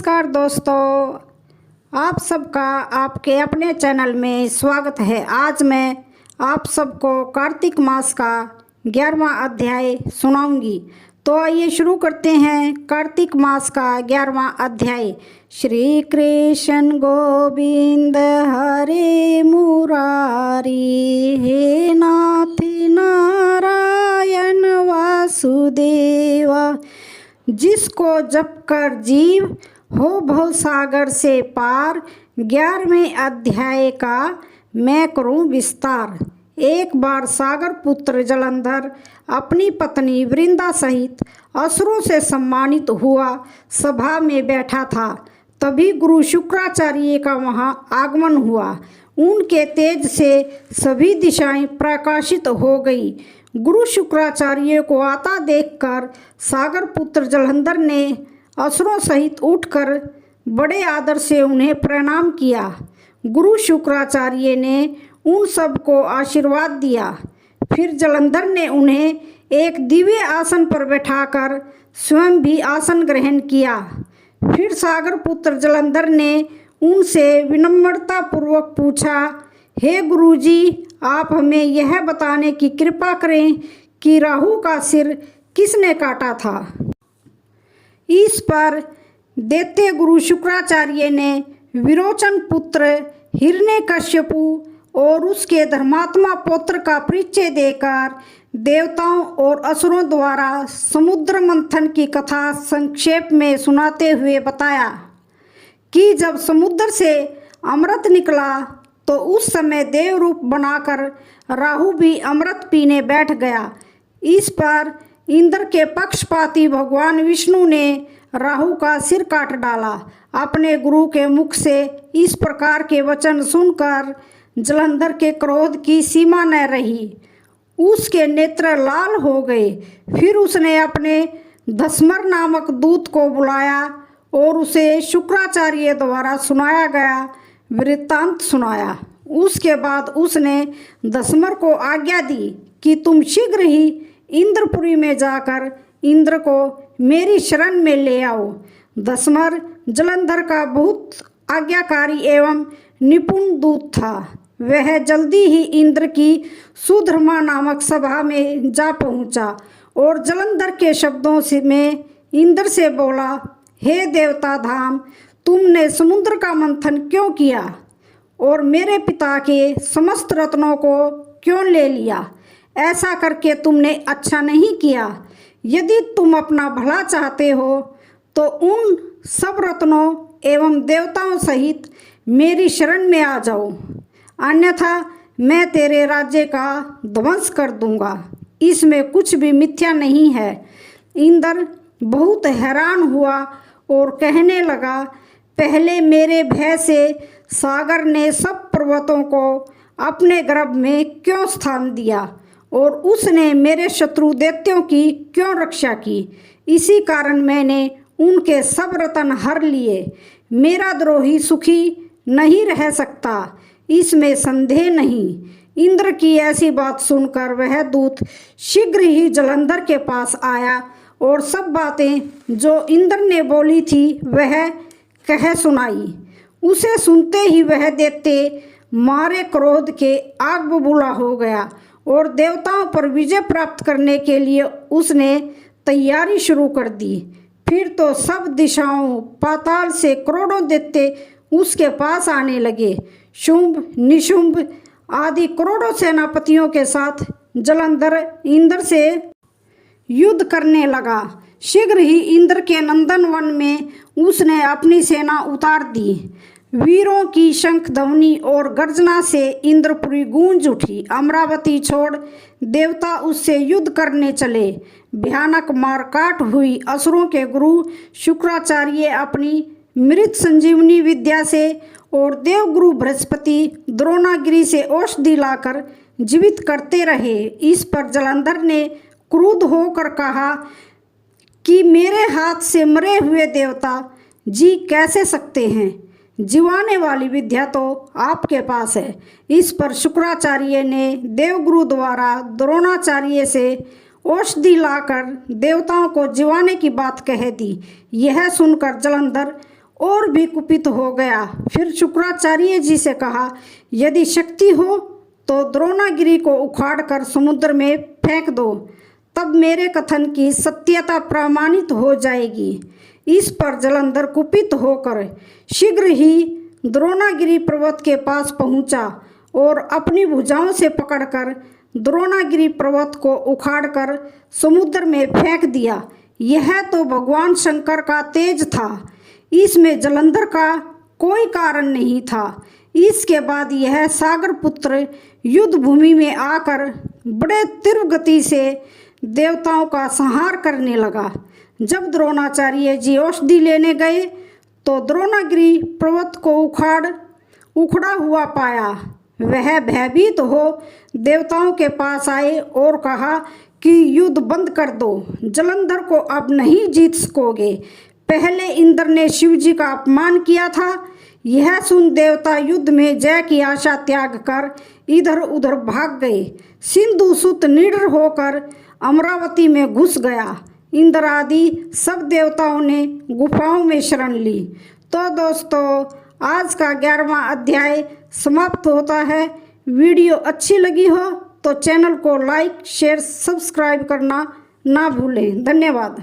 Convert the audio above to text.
नमस्कार दोस्तों, आप सबका आपके अपने चैनल में स्वागत है। आज मैं आप सबको कार्तिक मास का 11वां अध्याय सुनाऊंगी। तो आइए शुरू करते हैं कार्तिक मास का 11वां अध्याय। श्री कृष्ण गोविंद हरे मुरारी, हे नाथ नारायण वासुदेवा। जिसको जप कर जीव हो भव सागर से पार, 11वें अध्याय का मैं करूं विस्तार। एक बार सागर पुत्र जलंधर अपनी पत्नी वृंदा सहित असुरों से सम्मानित हुआ सभा में बैठा था। तभी गुरु शुक्राचार्य का वहां आगमन हुआ। उनके तेज से सभी दिशाएं प्रकाशित हो गई। गुरु शुक्राचार्य को आता देखकर सागर पुत्र जलंधर ने असुरों सहित उठकर बड़े आदर से उन्हें प्रणाम किया। गुरु शुक्राचार्य ने उन सबको आशीर्वाद दिया। फिर जलंधर ने उन्हें एक दिव्य आसन पर बैठाकर स्वयं भी आसन ग्रहण किया। फिर सागर पुत्र जलंधर ने उनसे विनम्रता पूर्वक पूछा, हे गुरुजी, आप हमें यह बताने की कृपा करें कि राहु का सिर किसने काटा था। इस पर दैत्य गुरु शुक्राचार्य ने विरोचन पुत्र हिरण्यकश्यपु और उसके धर्मात्मा पुत्र का परिचय देकर देवताओं और असुरों द्वारा समुद्र मंथन की कथा संक्षेप में सुनाते हुए बताया कि जब समुद्र से अमृत निकला तो उस समय देव रूप बनाकर राहु भी अमृत पीने बैठ गया। इस पर इंद्र के पक्षपाती भगवान विष्णु ने राहु का सिर काट डाला। अपने गुरु के मुख से इस प्रकार के वचन सुनकर जलंधर के क्रोध की सीमा न रही। उसके नेत्र लाल हो गए। फिर उसने अपने धस्मर नामक दूत को बुलाया और उसे शुक्राचार्य द्वारा सुनाया गया वृत्तांत सुनाया। उसके बाद उसने धस्मर को आज्ञा दी कि तुम शीघ्र ही इंद्रपुरी में जाकर इंद्र को मेरी शरण में ले आओ। धस्मर जलंधर का बहुत आज्ञाकारी एवं निपुण दूत था। वह जल्दी ही इंद्र की सुधर्मा नामक सभा में जा पहुंचा और जलंधर के शब्दों से में इंद्र से बोला, हे देवता धाम, तुमने समुद्र का मंथन क्यों किया और मेरे पिता के समस्त रत्नों को क्यों ले लिया? ऐसा करके तुमने अच्छा नहीं किया। यदि तुम अपना भला चाहते हो तो उन सब रत्नों एवं देवताओं सहित मेरी शरण में आ जाओ, अन्यथा मैं तेरे राज्य का ध्वंस कर दूंगा। इसमें कुछ भी मिथ्या नहीं है। इंद्र बहुत हैरान हुआ और कहने लगा, पहले मेरे भय से सागर ने सब पर्वतों को अपने गर्भ में क्यों स्थान दिया और उसने मेरे शत्रु दैत्यों की क्यों रक्षा की? इसी कारण मैंने उनके सब रत्न हर लिए। मेरा द्रोही सुखी नहीं रह सकता, इसमें संदेह नहीं। इंद्र की ऐसी बात सुनकर वह दूत शीघ्र ही जलंधर के पास आया और सब बातें जो इंद्र ने बोली थी वह कह सुनाई। उसे सुनते ही वह दैत्य मारे क्रोध के आग बबूला हो गया और देवताओं पर विजय प्राप्त करने के लिए उसने तैयारी शुरू कर दी। फिर तो सब दिशाओं पाताल से करोड़ों दैत्य उसके पास आने लगे। शुंभ निशुंभ आदि करोड़ों सेनापतियों के साथ जलंधर इंद्र से युद्ध करने लगा। शीघ्र ही इंद्र के नंदन वन में उसने अपनी सेना उतार दी। वीरों की शंख ध्वनि और गर्जना से इंद्रपुरी गूंज उठी। अमरावती छोड़ देवता उससे युद्ध करने चले। भयानक मारकाट हुई। असुरों के गुरु शुक्राचार्य अपनी मृत संजीवनी विद्या से और देवगुरु बृहस्पति द्रोणागिरी से औषधि लाकर जीवित करते रहे। इस पर जलंधर ने क्रुद्ध होकर कहा कि मेरे हाथ से मरे हुए देवता जी कैसे सकते हैं? जीवाने वाली विद्या तो आपके पास है। इस पर शुक्राचार्य ने देवगुरु द्वारा द्रोणाचार्य से औषधि लाकर देवताओं को जीवाने की बात कह दी। यह सुनकर जलंधर और भी कुपित हो गया। फिर शुक्राचार्य जी से कहा, यदि शक्ति हो तो द्रोणागिरी को उखाड़कर समुद्र में फेंक दो, तब मेरे कथन की सत्यता प्रमाणित हो जाएगी। इस पर जलंधर कुपित होकर शीघ्र ही द्रोणागिरी पर्वत के पास पहुंचा और अपनी भुजाओं से पकड़कर द्रोणागिरी पर्वत को उखाड़कर समुद्र में फेंक दिया। यह तो भगवान शंकर का तेज था, इसमें जलंधर का कोई कारण नहीं था। इसके बाद यह सागर पुत्र युद्ध भूमि में आकर बड़े तीव्र गति से देवताओं का संहार करने लगा। जब द्रोणाचार्य जी औषधि लेने गए तो द्रोणागिरी पर्वत को उखड़ा हुआ पाया। वह भयभीत हो देवताओं के पास आए और कहा कि युद्ध बंद कर दो, जलंधर को अब नहीं जीत सकोगे। पहले इंद्र ने शिव जी का अपमान किया था। यह सुन देवता युद्ध में जय की आशा त्याग कर इधर उधर भाग गए। सिंधु सुत निडर होकर अमरावती में घुस गया। इंद्र आदि सब देवताओं ने गुफाओं में शरण ली। तो दोस्तों, आज का 11वां अध्याय समाप्त होता है। वीडियो अच्छी लगी हो तो चैनल को लाइक, शेयर, सब्सक्राइब करना ना भूलें। धन्यवाद।